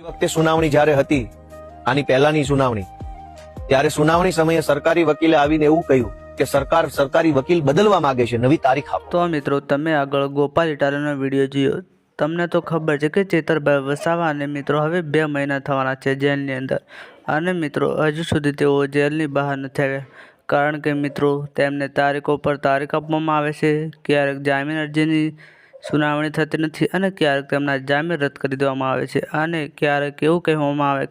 વખતે સુનાવણી જ્યારે હતી, આની પહેલાની સુનાવણી, ત્યારે સુનાવણી સમયે સરકારી વકીલે આવીને એવું કહ્યું કે સરકાર સરકારી વકીલ બદલવા માંગે છે, નવી તારીખ આપો. તો મિત્રો તમે આગળ ગોપાલ ઇટાલિયાનો વિડીયો જોયો, તમને તો ખબર છે કે ચેતરભાઈ વસાવા અને મિત્રો હવે 2 મહિના થવાના છે જેલની અંદર, અને મિત્રો હજુ સુધી તેઓ જેલની બહાર નથી આવ્યા. કારણ કે મિત્રો તેમને તારીખો પર તારીખ આપવામાં આવે છે, ક્યારેક જામીન અરજીની સુનાવણી થતી નથી અને ક્યારેક તેમના જામીન રદ કરી દેવામાં આવે છે, અને ક્યારેક એવું કહેવામાં આવે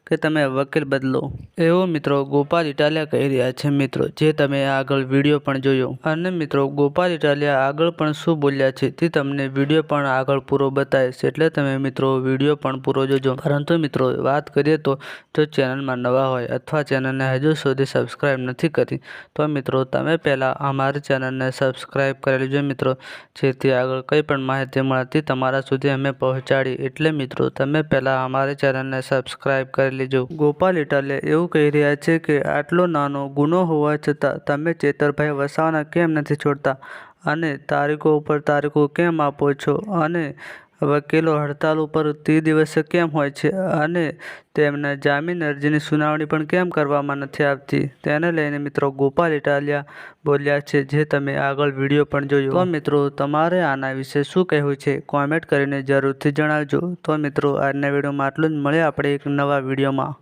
કે તમે વકીલ બદલો. એવું મિત્રો ગોપાલ ઇટાલિયા કહી રહ્યા છે મિત્રો, જે તમે આગળ વિડીયો પણ જોયો. અને મિત્રો ગોપાલ ઇટાલિયા આગળ પણ શું બોલ્યા છે તે તમને વિડીયો પણ આગળ પૂરો બતાવીશ, એટલે તમે મિત્રો વિડીયો પણ પૂરો જોજો. પરંતુ મિત્રો વાત કરીએ તો જો ચેનલમાં નવા હોય અથવા ચેનલને હજુ સુધી સબસ્ક્રાઈબ નથી કરી તો મિત્રો તમે પહેલાં અમારી ચેનલને સબસ્ક્રાઈબ કરી લેજો મિત્રો, જેથી આગળ કંઈ પણ માહિતી મળતી તમારા સુધી અમે પહોંચાડી. એટલે મિત્રો તમે પહેલાં અમારી ચેનલને સબસ્ક્રાઈબ કરી લેજો. ગોપાલ ઇટાલિયા એવું કહી રહ્યા છે કે આટલો નાનો ગુનો હોવા છતાં તમે ચેતરભાઈ વસાવાના કેમ નથી છોડતા, અને તારીખો ઉપર તારીખો કેમ આપો છો, અને વકીલો હડતાલ ઉપર 30 દિવસે કેમ હોય છે, અને તેમના જામીન અરજીની સુનાવણી પણ કેમ કરવામાં નથી આવતી, તેને લઈને મિત્રો ગોપાલ ઇટાલિયા બોલ્યા છે, જે તમે આગળ વિડીયો પણ જોયો. તો મિત્રો તમારે આના વિશે શું કહેવું છે કોમેન્ટ કરીને જરૂરથી જણાવજો. તો મિત્રો આજના વિડીયોમાં આટલું જ, મળીએ આપણે એક નવા વિડીયોમાં.